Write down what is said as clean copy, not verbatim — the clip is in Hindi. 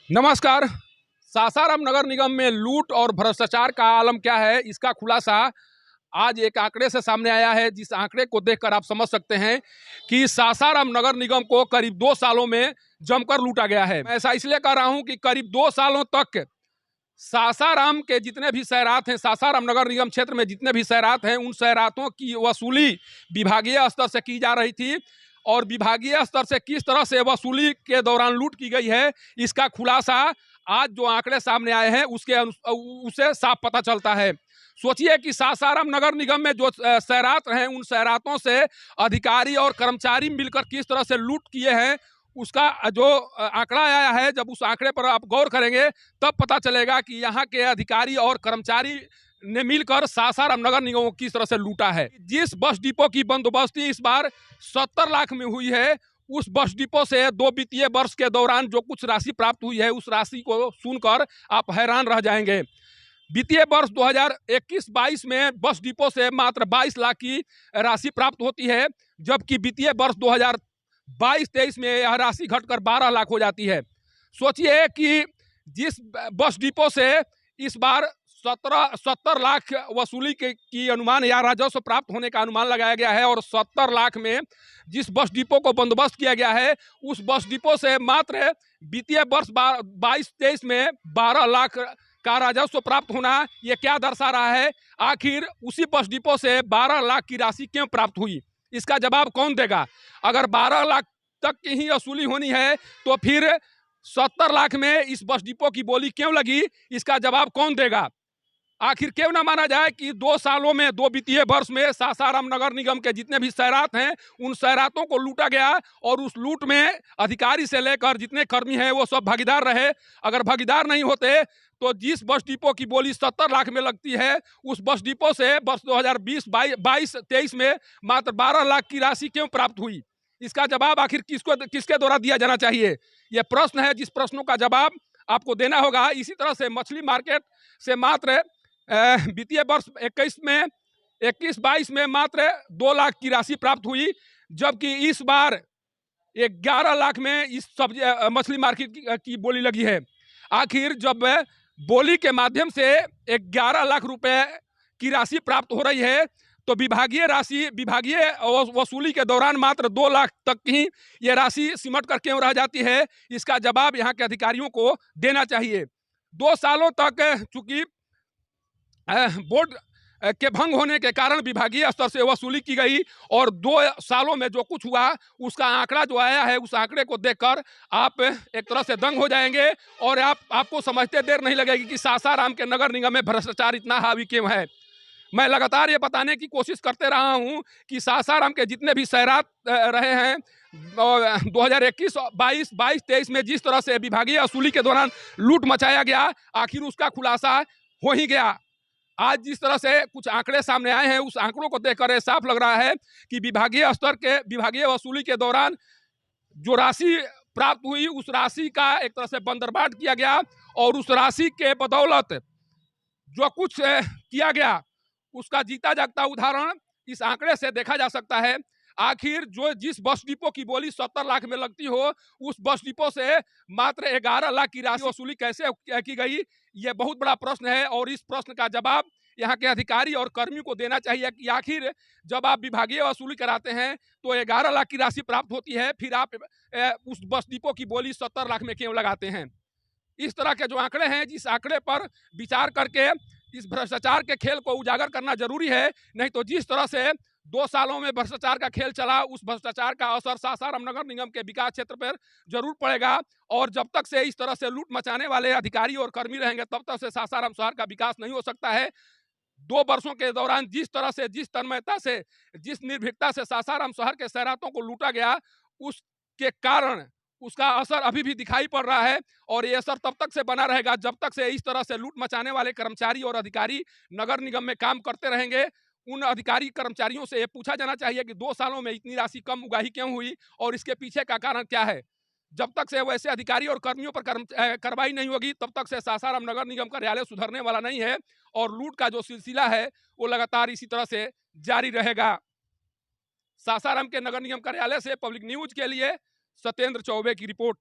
नमस्कार। सासाराम नगर निगम में लूट और भ्रष्टाचार का आलम क्या है, इसका खुलासा आज एक आंकड़े से सामने आया है, जिस आंकड़े को देखकर आप समझ सकते हैं कि सासाराम नगर निगम को करीब 2 सालों में जमकर लूटा गया है। मैं ऐसा इसलिए कह रहा हूं कि करीब 2 सालों तक सासाराम के जितने भी शहरात हैं, सासाराम नगर निगम क्षेत्र में जितने भी शहरात हैं, उन शहरातों की वसूली विभागीय स्तर से की जा रही थी और विभागीय स्तर से किस तरह से वसूली के दौरान लूट की गई है, इसका खुलासा आज जो आंकड़े सामने आए हैं उससे साफ पता चलता है। सोचिए कि सासाराम नगर निगम में जो शहरात हैं, उन शहरातों से अधिकारी और कर्मचारी मिलकर किस तरह से लूट किए हैं, उसका जो आंकड़ा आया है, जब उस आंकड़े पर आप गौर करेंगे तब पता चलेगा कि यहाँ के अधिकारी और कर्मचारी ने मिलकर सासाराम नगर निगम को किस तरह से लूटा है। जिस बस डिपो की बंदोबस्ती इस बार 70 लाख में हुई है, उस बस डिपो से 2 वित्तीय वर्ष के दौरान जो कुछ राशि प्राप्त हुई है, उस राशि को सुनकर आप हैरान रह जाएंगे। वित्तीय वर्ष 2021-22 में बस डिपो से मात्र 22 लाख की राशि प्राप्त होती है, जबकि वित्तीय वर्ष 2022-23 में यह राशि घटकर 12 लाख हो जाती है। सोचिए कि जिस बस डिपो से इस बार 70 लाख वसूली की अनुमान या राजस्व प्राप्त होने का अनुमान लगाया गया है, और 70 लाख में जिस बस डिपो को बंदोबस्त किया गया है, उस बस डिपो से मात्र वित्तीय वर्ष 22-23 में 12 लाख का राजस्व प्राप्त होना, ये क्या दर्शा रहा है? आखिर उसी बस डिपो से 12 लाख की राशि क्यों प्राप्त हुई? इसका जवाब कौन देगा? अगर 12 लाख तक की ही वसूली होनी है तो फिर 70 लाख में इस बस डिपो की बोली क्यों लगी? इसका जवाब कौन देगा? आखिर क्यों ना माना जाए कि 2 सालों में, 2 वित्तीय वर्ष में सासाराम नगर निगम के जितने भी शहरात हैं, उन शहरातों को लूटा गया और उस लूट में अधिकारी से लेकर जितने कर्मी हैं वो सब भागीदार रहे। अगर भागीदार नहीं होते तो जिस बस डिपो की बोली 70 लाख में लगती है, उस बस डिपो से वर्ष 2020-22-23 में मात्र 12 लाख की राशि क्यों प्राप्त हुई? इसका जवाब आखिर किसके द्वारा दिया जाना चाहिए? यह प्रश्न है, जिस प्रश्नों का जवाब आपको देना होगा। इसी तरह से मछली मार्केट से मात्र वित्तीय वर्ष 21-22 में मात्र 2 लाख की राशि प्राप्त हुई, जबकि इस बार 11 लाख में इस सब्जी मछली मार्केट की बोली लगी है। आखिर जब बोली के माध्यम से 11 लाख रुपए की राशि प्राप्त हो रही है, तो विभागीय वसूली के दौरान मात्र 2 लाख तक ही ये राशि सिमट कर क्यों रह जाती है? इसका जवाब यहाँ के अधिकारियों को देना चाहिए। 2 सालों तक चूंकि बोर्ड के भंग होने के कारण विभागीय स्तर से वसूली की गई, और 2 सालों में जो कुछ हुआ उसका आंकड़ा जो आया है, उस आंकड़े को देखकर आप एक तरह से दंग हो जाएंगे और आपको समझते देर नहीं लगेगी कि सासाराम के नगर निगम में भ्रष्टाचार इतना हावी क्यों है। मैं लगातार ये बताने की कोशिश करते रहा हूँ कि सासाराम के जितने भी शहरात रहे हैं, 2021-22-23 में जिस तरह से विभागीय वसूली के दौरान लूट मचाया गया, आखिर उसका खुलासा हो ही गया। आज जिस तरह से कुछ आंकड़े सामने आए हैं, उस आंकड़ों को देखकर साफ लग रहा है कि विभागीय स्तर के विभागीय वसूली के दौरान जो राशि प्राप्त हुई, उस राशि का एक तरह से बंदरबाट किया गया, और उस राशि के बदौलत जो कुछ किया गया उसका जीता जागता उदाहरण इस आंकड़े से देखा जा सकता है। आखिर जिस बस डिपो की बोली 70 लाख में लगती हो, उस बस डिपो से मात्र 11 लाख की राशि वसूली कैसे की गई? यह बहुत बड़ा प्रश्न है, और इस प्रश्न का जवाब यहाँ के अधिकारी और कर्मियों को देना चाहिए कि आखिर जब आप विभागीय वसूली कराते हैं तो 11 लाख की राशि प्राप्त होती है, फिर आप उस बस डिपो की बोली 70 लाख में क्यों लगाते हैं? इस तरह के जो आंकड़े हैं, जिस आंकड़े पर विचार करके इस भ्रष्टाचार के खेल को उजागर करना जरूरी है। नहीं तो जिस तरह से 2 सालों में भ्रष्टाचार का खेल चला, उस भ्रष्टाचार का असर सासाराम नगर निगम के विकास क्षेत्र पर जरूर पड़ेगा, और जब तक से इस तरह से लूट मचाने वाले अधिकारी और कर्मी रहेंगे, तब तक से सासाराम शहर का विकास नहीं हो सकता है। 2 वर्षों के दौरान जिस तरह से, जिस तन्मयता से, जिस निर्भीकता से सासाराम शहर के शहरातों को लूटा गया, उसके कारण उसका असर अभी भी दिखाई पड़ रहा है, और ये असर तब तक से बना रहेगा जब तक से इस तरह से लूट मचाने वाले कर्मचारी और अधिकारी नगर निगम में काम करते रहेंगे। उन अधिकारी कर्मचारियों से ये पूछा जाना चाहिए कि 2 सालों में इतनी राशि कम उगाही क्यों हुई और इसके पीछे का कारण क्या है। जब तक से वैसे अधिकारी और कर्मियों पर कार्रवाई नहीं होगी, तब तक से सासाराम नगर निगम कार्यालय सुधरने वाला नहीं है, और लूट का जो सिलसिला है वो लगातार इसी तरह से जारी रहेगा। सासाराम के नगर निगम कार्यालय से पब्लिक न्यूज के लिए सत्येंद्र चौबे की रिपोर्ट।